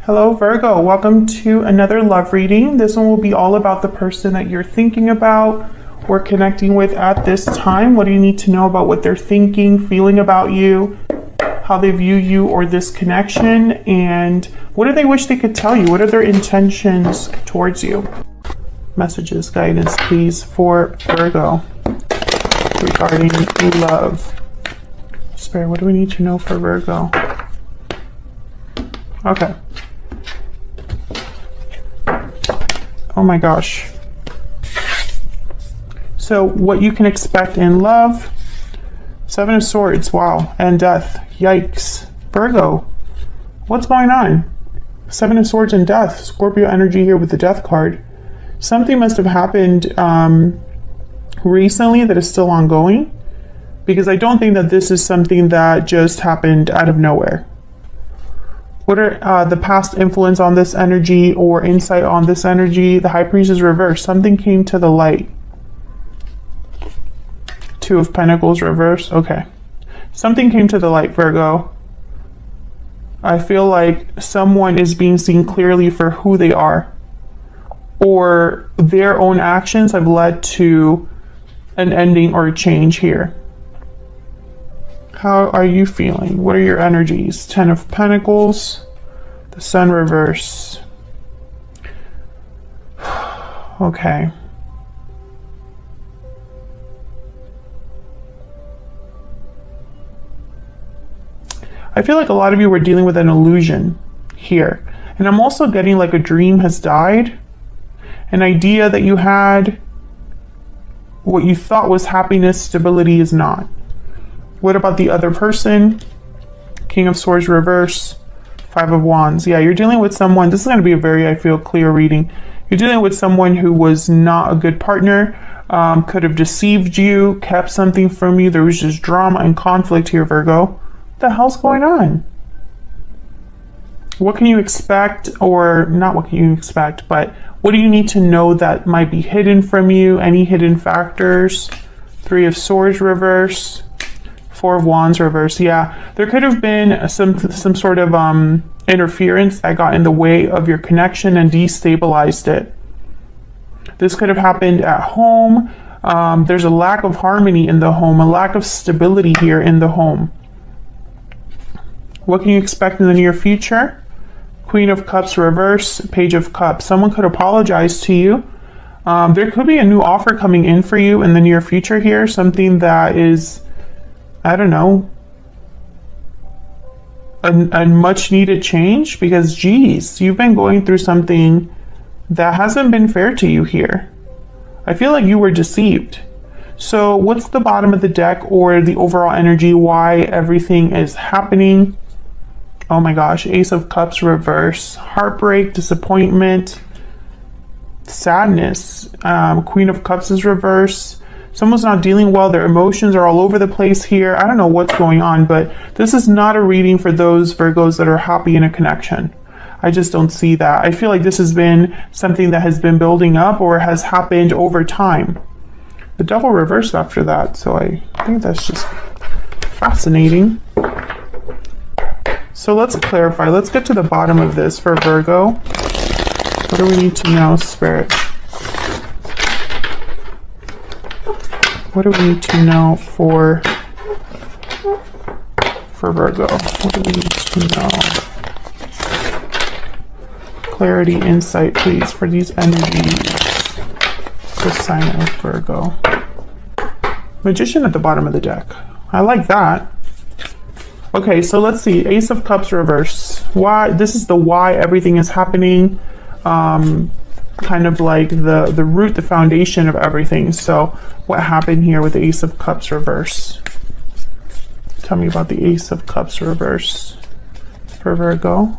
Hello Virgo, welcome to another love reading. This one will be all about the person that you're thinking about or connecting with at this time. What do you need to know about what they're thinking, feeling about you, how they view you or this connection, and what do they wish they could tell you? What are their intentions towards you? Messages, guidance, please, for Virgo regarding love. Spirit, what do we need to know for Virgo? Okay. Oh my gosh. So what you can expect in love, Seven of Swords, wow, and Death, yikes. Virgo, what's going on? Seven of Swords and Death, Scorpio energy here with the Death card. Something must have happened recently that is still ongoing, because I don't think that this is something that just happened out of nowhere. What are the past influence on this energy or insight on this energy? The High Priest is reversed. Something came to the light. Two of Pentacles reversed. Okay. Something came to the light, Virgo. I feel like someone is being seen clearly for who they are, or their own actions have led to an ending or a change here. How are you feeling? What are your energies? Ten of Pentacles, the Sun reverse. Okay. I feel like a lot of you were dealing with an illusion here. And I'm also getting like a dream has died. An idea that you had, what you thought was happiness, stability is not. What about the other person? King of Swords reverse, Five of Wands. Yeah, you're dealing with someone, this is going to be a very, I feel, clear reading. You're dealing with someone who was not a good partner, could have deceived you, kept something from you. There was just drama and conflict here, Virgo. What the hell's going on? What can you expect, or not what can you expect, but what do you need to know that might be hidden from you? Any hidden factors? Three of Swords reverse. Four of Wands reverse. Yeah, there could have been some sort of interference that got in the way of your connection and destabilized it. This could have happened at home. There's a lack of harmony in the home, a lack of stability here in the home. What can you expect in the near future? Queen of Cups reverse, Page of Cups. Someone could apologize to you. There could be a new offer coming in for you in the near future here. Something that is, I don't know, a much needed change, because geez, you've been going through something that hasn't been fair to you here. I feel like you were deceived. So what's the bottom of the deck or the overall energy, why everything is happening? Oh my gosh, Ace of Cups reverse, heartbreak, disappointment, sadness. Queen of Cups is reverse. Someone's not dealing well. Their emotions are all over the place here. I don't know what's going on, but this is not a reading for those Virgos that are happy in a connection. I just don't see that. I feel like this has been something that has been building up or has happened over time. The Devil reversed after that, so I think that's just fascinating. So let's clarify. Let's get to the bottom of this for Virgo. What do we need to know, Spirit? What do we need to know for Virgo? What do we need to know? Clarity, insight, please, for these energies. The sign of Virgo. Magician at the bottom of the deck. I like that. Okay, so let's see. Ace of Cups reverse. Why? This is the why everything is happening. Kind of like the root, the foundation of everything. So what happened here with the Ace of Cups reverse? Tell me about the Ace of Cups reverse for Virgo.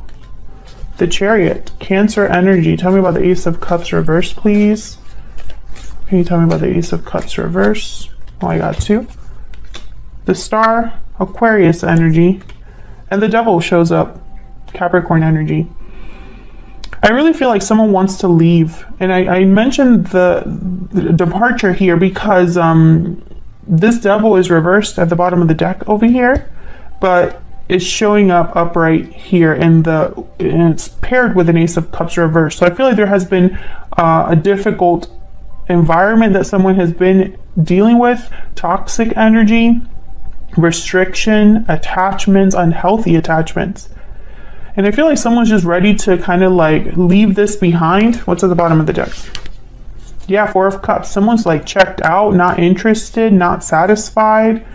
The Chariot, Cancer energy. Tell me about the Ace of Cups reverse, please. Can you tell me about the Ace of Cups reverse? Oh, I got two. The Star, Aquarius energy, and the Devil shows up, Capricorn energy. I really feel like someone wants to leave, and I mentioned the departure here because this Devil is reversed at the bottom of the deck over here, but is showing up upright here, and it's paired with an Ace of Cups reversed. So I feel like there has been a difficult environment that someone has been dealing with, toxic energy, restriction, attachments, unhealthy attachments. And I feel like someone's just ready to kind of like leave this behind. What's at the bottom of the deck? Yeah, Four of Cups. Someone's like checked out, not interested, not satisfied.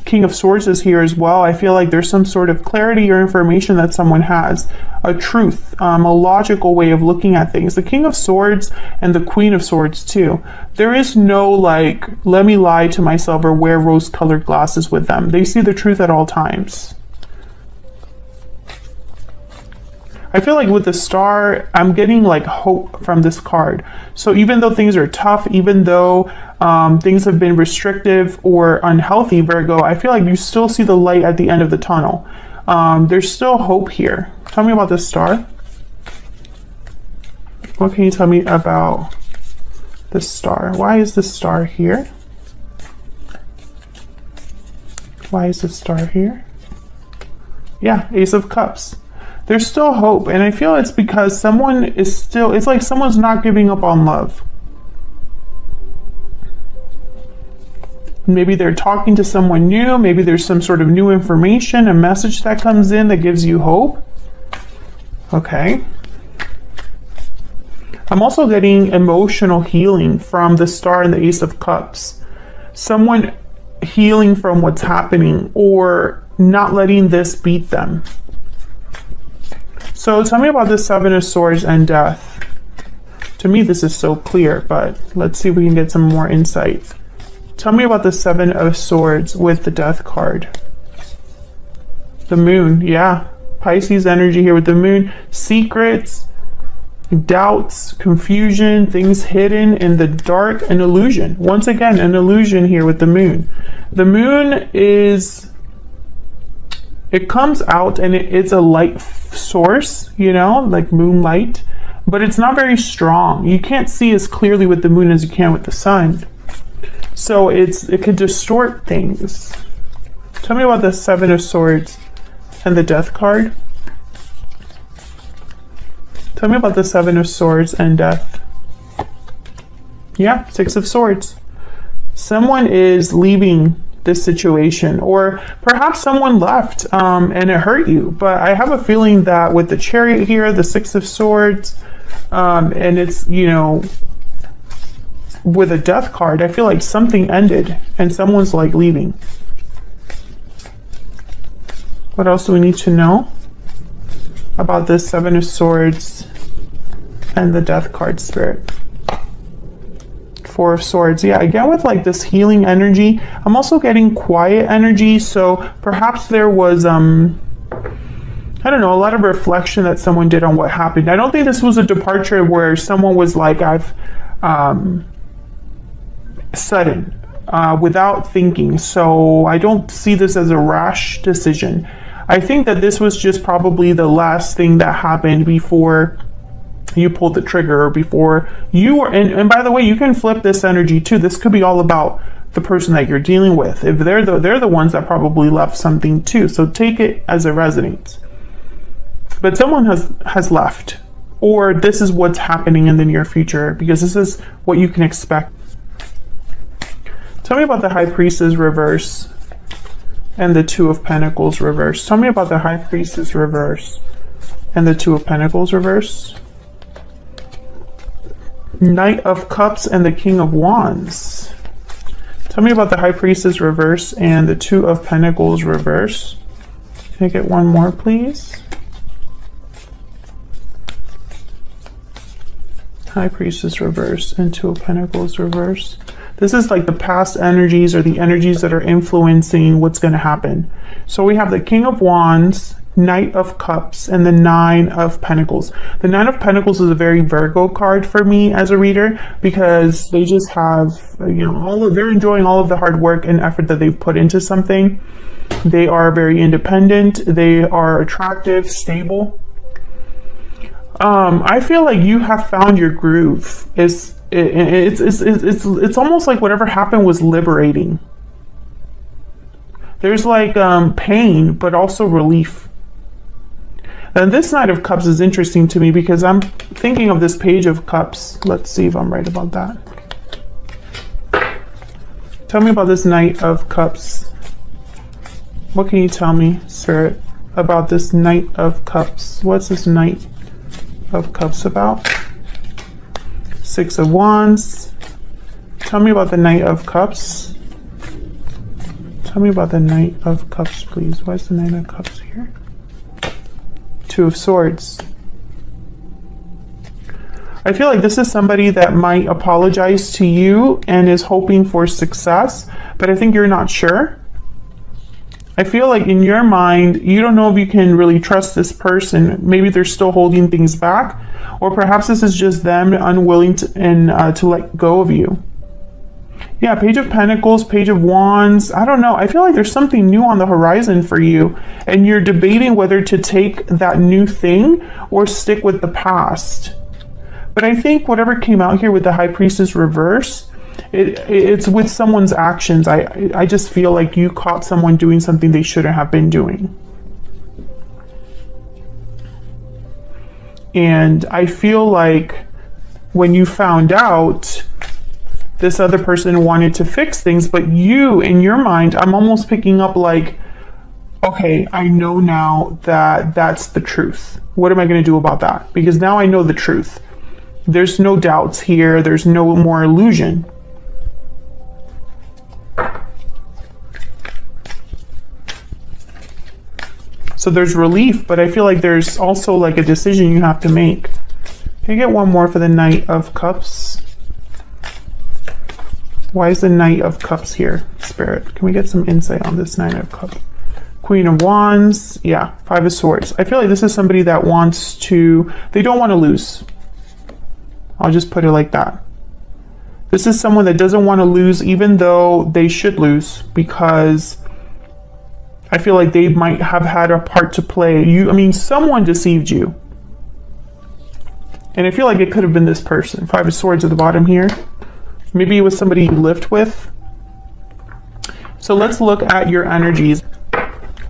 King of Swords is here as well. I feel like there's some sort of clarity or information that someone has, a truth, a logical way of looking at things. The King of Swords and the Queen of Swords too. There is no like, let me lie to myself or wear rose-colored glasses with them. They see the truth at all times. I feel like with the Star, I'm getting like hope from this card. So even though things are tough, even though things have been restrictive or unhealthy, Virgo, I feel like you still see the light at the end of the tunnel. There's still hope here. Tell me about the Star. What can you tell me about the Star? Why is the Star here? Why is the Star here? Yeah, Ace of Cups. There's still hope, and I feel it's because someone is still, it's like someone's not giving up on love. Maybe they're talking to someone new, maybe there's some sort of new information, a message that comes in that gives you hope. Okay. I'm also getting emotional healing from the Star and the Ace of Cups. Someone healing from what's happening or not letting this beat them. So tell me about the Seven of Swords and Death. To me, this is so clear, but let's see if we can get some more insight. Tell me about the Seven of Swords with the Death card. The Moon, yeah. Pisces energy here with the Moon. Secrets, doubts, confusion, things hidden in the dark, an illusion. Once again, an illusion here with the Moon. The Moon is, it comes out and it's a light source, you know, like moonlight, but it's not very strong. You can't see as clearly with the Moon as you can with the Sun. So it could distort things. Tell me about the Seven of Swords and the Death card. Tell me about the Seven of Swords and Death. Yeah, Six of Swords. Someone is leaving this situation, or perhaps someone left and it hurt you, but I have a feeling that with the Chariot here, the Six of Swords, and it's, you know, with a Death card, I feel like something ended and someone's like leaving. What else do we need to know about this Seven of Swords and the Death card, Spirit? Four of Swords. Yeah, again with like this healing energy. I'm also getting quiet energy, so perhaps there was I don't know, a lot of reflection that someone did on what happened. I don't think this was a departure where someone was like, I've sudden, without thinking. So I don't see this as a rash decision. I think that this was just probably the last thing that happened before you pulled the trigger, or before you were, and by the way, you can flip this energy too. This could be all about the person that you're dealing with. If they're the ones that probably left something too. So take it as it resonates. But someone has left, or this is what's happening in the near future, because this is what you can expect. Tell me about the High Priestess reverse and the Two of Pentacles reverse. Tell me about the High Priestess reverse and the Two of Pentacles reverse. Knight of Cups and the King of Wands. Tell me about the High Priestess reverse and the Two of Pentacles reverse. Can I get one more, please? High Priestess reverse and Two of Pentacles reverse. This is like the past energies, or the energies that are influencing what's going to happen. So we have the King of Wands, Knight of Cups, and the Nine of Pentacles. The Nine of Pentacles is a very Virgo card for me as a reader, because they just have, you know, they're enjoying all of the hard work and effort that they've put into something. They are very independent. They are attractive, stable. I feel like you have found your groove. It's almost like whatever happened was liberating. There's like pain, but also relief. And this Knight of Cups is interesting to me because I'm thinking of this Page of Cups. Let's see if I'm right about that. Tell me about this Knight of Cups. What can you tell me, Spirit, about this Knight of Cups? What's this Knight of Cups about? Six of Wands. Tell me about the Knight of Cups. Tell me about the Knight of Cups, please. Why is the Knight of Cups here? Two of Swords. I feel like this is somebody that might apologize to you and is hoping for success, but I think you're not sure. I feel like in your mind, you don't know if you can really trust this person. Maybe they're still holding things back, or perhaps this is just them unwilling to let go of you. Yeah, Page of Pentacles, Page of Wands. I don't know. I feel like there's something new on the horizon for you, and you're debating whether to take that new thing or stick with the past. But I think whatever came out here with the High Priestess reverse, it's with someone's actions. I just feel like you caught someone doing something they shouldn't have been doing. And I feel like when you found out, this other person wanted to fix things, but you, in your mind, I'm almost picking up like, okay, I know now that that's the truth. What am I going to do about that? Because now I know the truth. There's no doubts here. There's no more illusion. So there's relief, but I feel like there's also like a decision you have to make. Can I get one more for the Knight of Cups? Why is the Knight of Cups here, Spirit? Can we get some insight on this Knight of Cups? Queen of Wands. Yeah, Five of Swords. I feel like this is somebody that wants to, they don't want to lose. I'll just put it like that. This is someone that doesn't want to lose, even though they should lose, because I feel like they might have had a part to play. Someone deceived you. And I feel like it could have been this person. Five of Swords at the bottom here. Maybe it was somebody you lived with. So let's look at your energies.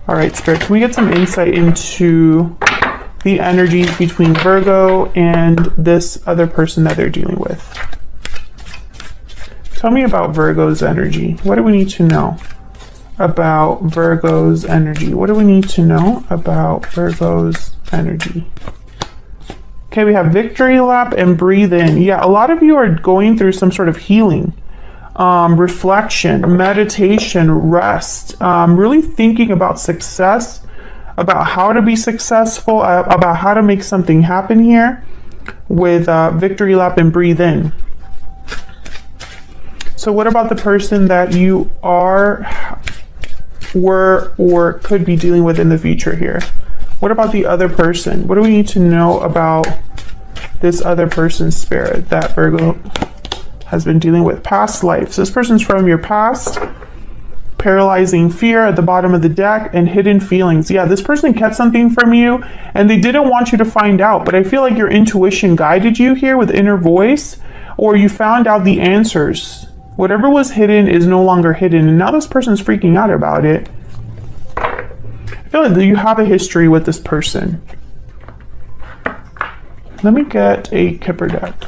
All right, Spirit, can we get some insight into the energies between Virgo and this other person that they're dealing with? Tell me about Virgo's energy. What do we need to know about Virgo's energy? What do we need to know about Virgo's energy? Okay, we have Victory Lap and Breathe In. Yeah, a lot of you are going through some sort of healing, reflection, meditation, rest, really thinking about success, about how to be successful, about how to make something happen here with Victory Lap and Breathe In. So what about the person that you were, or could be dealing with in the future here? What about the other person? What do we need to know about this other person's spirit that Virgo has been dealing with? Past life. So this person's from your past. Paralyzing fear at the bottom of the deck, and hidden feelings. Yeah, this person kept something from you and they didn't want you to find out, but I feel like your intuition guided you here with inner voice, or you found out the answers. Whatever was hidden is no longer hidden, and now this person's freaking out about it. I feel like you have a history with this person. Let me get a Kipper deck.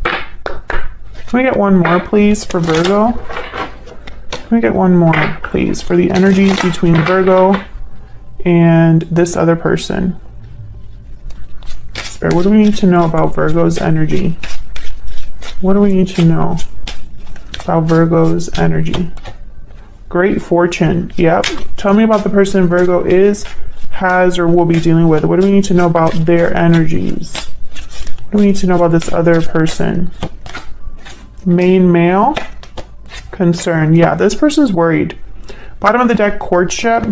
Can we get one more, please, for Virgo? Can we get one more, please, for the energies between Virgo and this other person? Spirit, what do we need to know about Virgo's energy? What do we need to know about Virgo's energy? Great fortune. Yep. Tell me about the person Virgo is, has, or will be dealing with. What do we need to know about their energies? What do we need to know about this other person? Main male. Concern. Yeah, this person's worried. Bottom of the deck, courtship.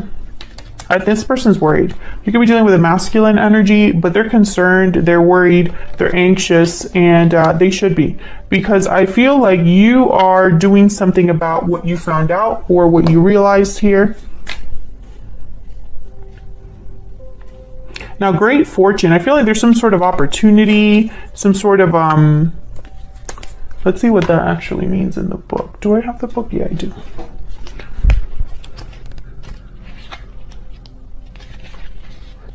This person's worried. You could be dealing with a masculine energy, but they're concerned, they're worried, they're anxious, and they should be. Because I feel like you are doing something about what you found out or what you realized here. Now, great fortune. I feel like there's some sort of opportunity, some sort of let's see what that actually means in the book. Do I have the book? Yeah, I do.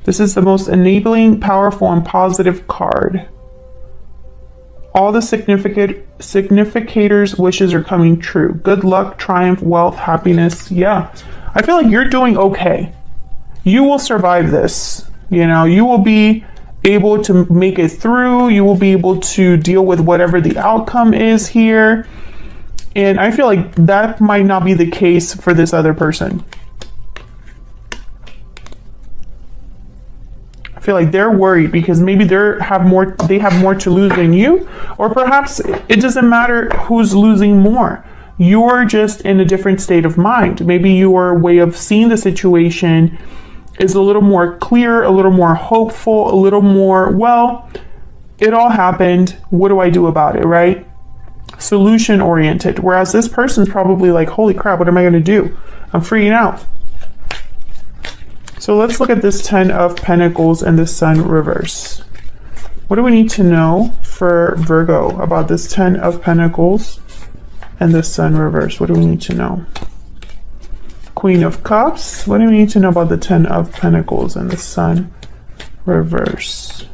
This is the most enabling, powerful, and positive card. All the significators' wishes are coming true. Good luck, triumph, wealth, happiness. Yeah. I feel like you're doing okay. You will survive this. You know, you will be able to make it through. You will be able to deal with whatever the outcome is here. And I feel like that might not be the case for this other person. I feel like they're worried because maybe they have more to lose than you, or perhaps it doesn't matter who's losing more. You're just in a different state of mind. Maybe your way of seeing the situation is a little more clear, a little more hopeful, a little more, well, it all happened. What do I do about it, right? Solution oriented. Whereas this person's probably like, holy crap, what am I going to do? I'm freaking out. So let's look at this 10 of Pentacles and the Sun reverse. What do we need to know for Virgo about this 10 of Pentacles and the Sun reverse? What do we need to know? Queen of Cups. What do we need to know about the 10 of Pentacles and the Sun reverse?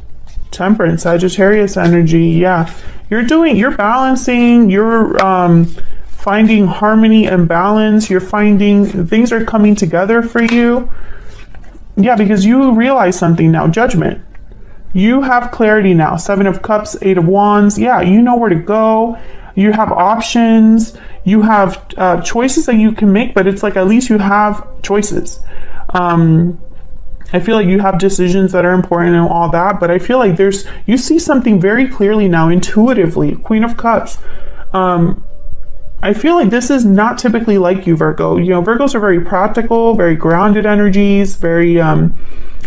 Temperance, Sagittarius energy. Yeah, you're balancing, you're finding harmony and balance. You're finding things are coming together for you. Yeah, because you realize something now. Judgment. You have clarity now. 7 of Cups, 8 of Wands. Yeah, you know where to go. You have options. You have choices that you can make, but it's like at least you have choices. I feel like you have decisions that are important and all that, but I feel like you see something very clearly now, intuitively. Queen of Cups. I feel like this is not typically like you, Virgo. You know, Virgos are very practical, very grounded energies, very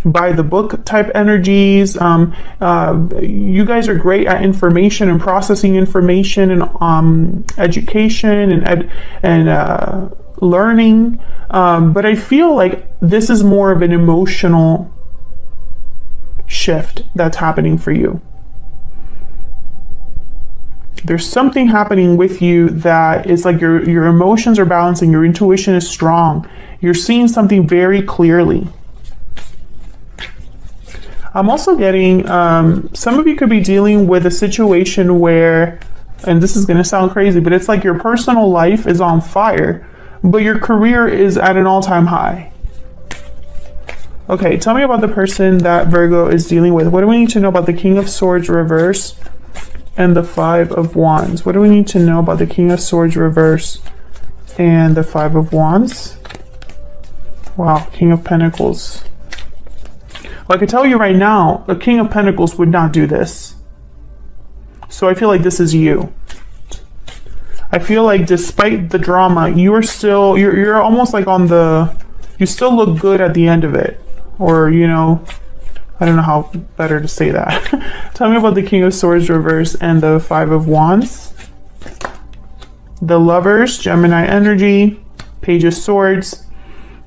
by the book type energies. You guys are great at information and processing information and education and learning. But I feel like this is more of an emotional shift that's happening for you. There's something happening with you that is like your emotions are balancing, your intuition is strong. You're seeing something very clearly. I'm also getting, some of you could be dealing with a situation where, and this is going to sound crazy, but it's like your personal life is on fire, but your career is at an all-time high. Okay, tell me about the person that Virgo is dealing with. What do we need to know about the King of Swords reverse and the 5 of Wands? What do we need to know about the King of Swords reverse and the 5 of Wands? Wow, King of Pentacles. Well, I can tell you right now, the King of Pentacles would not do this. So I feel like this is you. I feel like despite the drama, you're almost like you still look good at the end of it. Or, you know, I don't know how better to say that. Tell me about the King of Swords reverse and the 5 of Wands. The Lovers, Gemini energy, Page of Swords.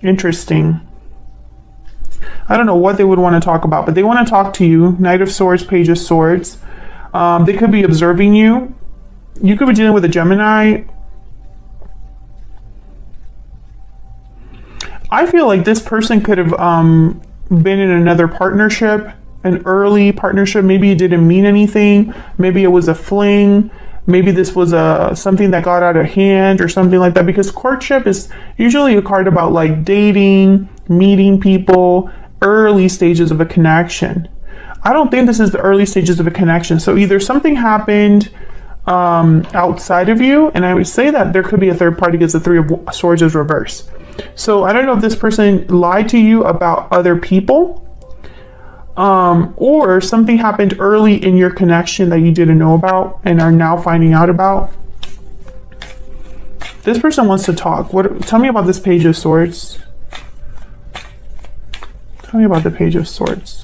Interesting. I don't know what they would want to talk about, but they want to talk to you. Knight of Swords, Page of Swords. They could be observing you. You could be dealing with a Gemini. I feel like this person could have been in another partnership, an early partnership. Maybe it didn't mean anything. Maybe it was a fling. Maybe this was something that got out of hand or something like that, because courtship is usually a card about like dating, meeting people, early stages of a connection. I don't think this is the early stages of a connection. So either something happened outside of you, and I would say that there could be a third party because the 3 of Swords is reversed. So I don't know if this person lied to you about other people, or something happened early in your connection that you didn't know about and are now finding out about. This person wants to talk. Tell me about this Page of Swords. Tell me about the Page of Swords.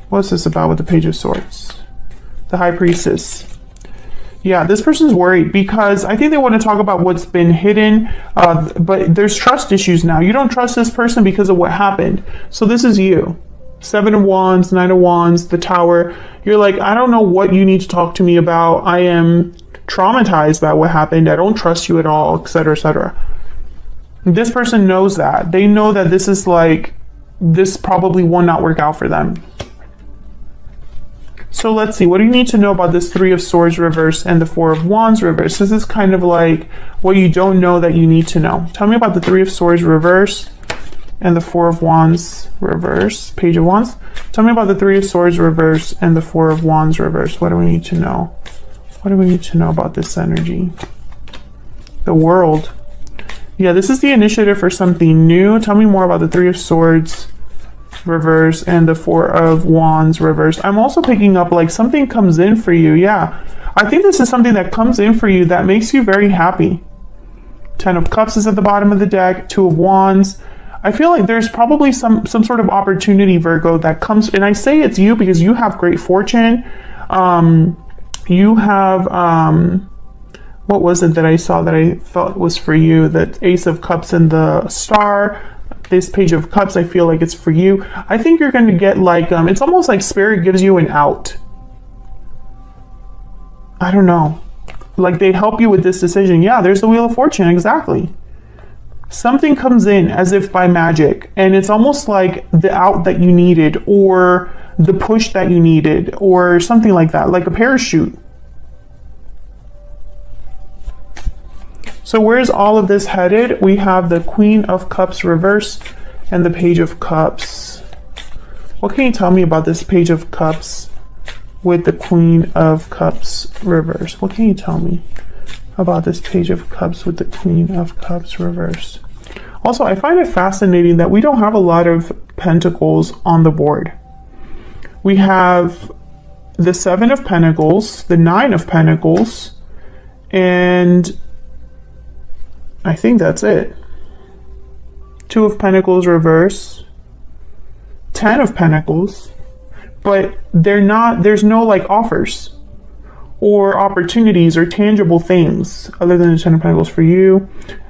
What's this about with the Page of Swords? The High Priestess. Yeah, this person's worried because I think they want to talk about what's been hidden, but there's trust issues now. You don't trust this person because of what happened. So this is you. 7 of Wands, 9 of Wands, the Tower. You're like, I don't know what you need to talk to me about. I am traumatized by what happened. I don't trust you at all, etc., etc. This person knows that. They know that this is like this probably will not work out for them. So let's see, what do you need to know about this Three of Swords reverse and the Four of Wands reverse? This is kind of like what you don't know that you need to know. Tell me about the Three of Swords reverse and the Four of Wands reverse. Page of Wands. Tell me about the Three of Swords reverse and the Four of Wands reverse. What do we need to know? What do we need to know about this energy? The World. Yeah, this is the initiative for something new. Tell me more about the Three of Swords reverse and the Four of Wands reverse. I'm also picking up like something comes in for you. Yeah, I think this is something that comes in for you that makes you very happy. Ten of Cups is at the bottom of the deck. Two of Wands. I feel like there's probably some sort of opportunity, Virgo, that comes, and I say it's you because you have great fortune. You have what was it that I saw that I felt was for you? The Ace of Cups and the Star. This Page of Cups, I feel like it's for you. I think you're going to get like, it's almost like Spirit gives you an out. I don't know. Like they help you with this decision. Yeah, there's the Wheel of Fortune, exactly. Something comes in as if by magic, and it's almost like the out that you needed, or the push that you needed, or something like that, like a parachute. So where's all of this headed? We have the Queen of Cups reverse and the Page of Cups. What can you tell me about this Page of Cups with the Queen of Cups reverse? What can you tell me about this Page of Cups with the Queen of Cups reverse? Also, I find it fascinating that we don't have a lot of Pentacles on the board. We have the Seven of Pentacles, the Nine of Pentacles, and I think that's it. Two of Pentacles reverse, 10 of Pentacles, but there's no like offers or opportunities or tangible things other than the 10 of Pentacles for you.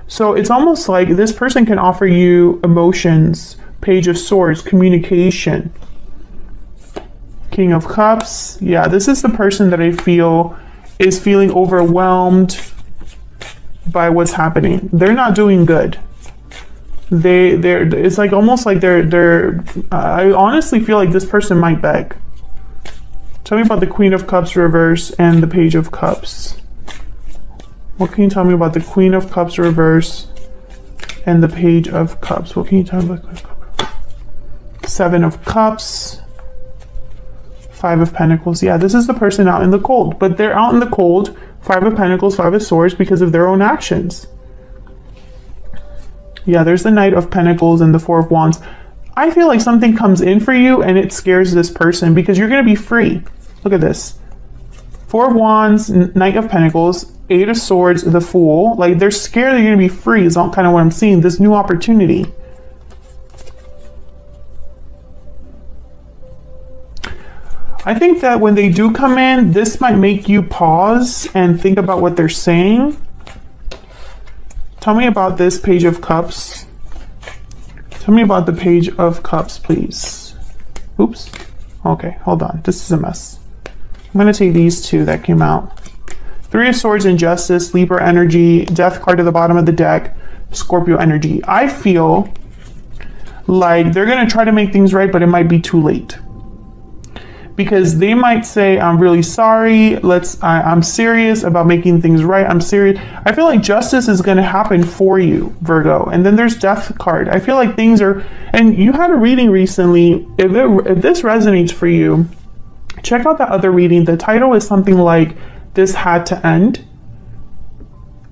So it's almost like this person can offer you emotions, Page of Swords, communication. King of Cups. Yeah, this is the person that I feel is feeling overwhelmed by what's happening. They're not doing good. It's like almost like I honestly feel like this person might beg. Tell me about the Queen of Cups reverse and the Page of Cups. What can you tell me about the Queen of Cups reverse and the Page of Cups? What can you tell me about the Queen of Cups? Seven of Cups, Five of Pentacles. Yeah, this is the person out in the cold, but they're out in the cold, Five of Pentacles, Five of Swords, because of their own actions. Yeah, there's the Knight of Pentacles and the Four of Wands. I feel like something comes in for you and it scares this person because you're going to be free. Look at this. Four of Wands, Knight of Pentacles, Eight of Swords, the Fool. Like they're scared that you're going to be free is all kind of what I'm seeing. This new opportunity. I think that when they do come in, this might make you pause and think about what they're saying. Tell me about this Page of Cups. Tell me about the Page of Cups, please. Oops. Okay, hold on. This is a mess. I'm going to take these two that came out. Three of Swords and Justice, Libra energy, Death card at the bottom of the deck, Scorpio energy. I feel like they're going to try to make things right, but it might be too late. Because they might say, I'm really sorry, I'm serious about making things right, I'm serious. I feel like justice is going to happen for you, Virgo. And then there's Death card. I feel like things are, and you had a reading recently, if this resonates for you, check out that other reading. The title is something like, This Had to End.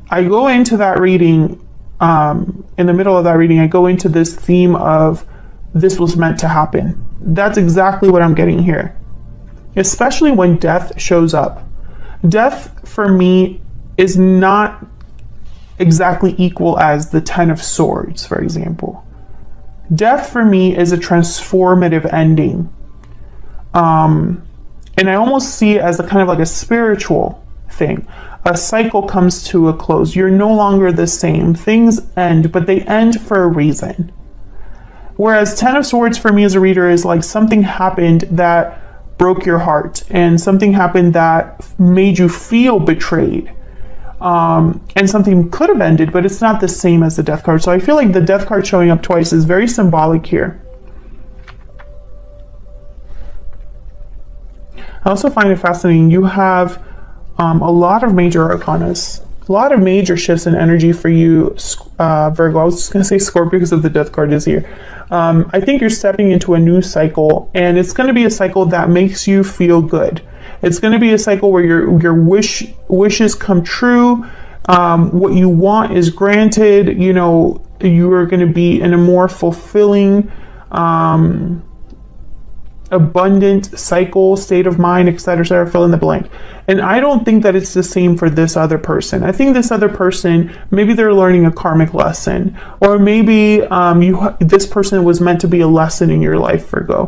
I go into that reading, in the middle of that reading, I go into this theme of, this was meant to happen. That's exactly what I'm getting here. Especially when death shows up. Death for me is not exactly equal as the Ten of Swords, for example. Death for me is a transformative ending. And I almost see it as a kind of like a spiritual thing. A cycle comes to a close. You're no longer the same. Things end, but they end for a reason. Whereas Ten of Swords for me as a reader is like something happened that broke your heart, and something happened that made you feel betrayed, and something could have ended, but it's not the same as the Death card. So I feel like the Death card showing up twice is very symbolic here. I also find it fascinating. You have a lot of major arcanas, a lot of major shifts in energy for you, Virgo. I was just going to say Scorpio because of the death card is here. I think you're stepping into a new cycle, and it's going to be a cycle that makes you feel good. It's going to be a cycle where your wishes come true. What you want is granted. You know, you are going to be in a more fulfilling, abundant cycle, state of mind, etc., fill in the blank. And I don't think that it's the same for this other person. I think this other person, maybe they're learning a karmic lesson, or maybe this person was meant to be a lesson in your life, Virgo.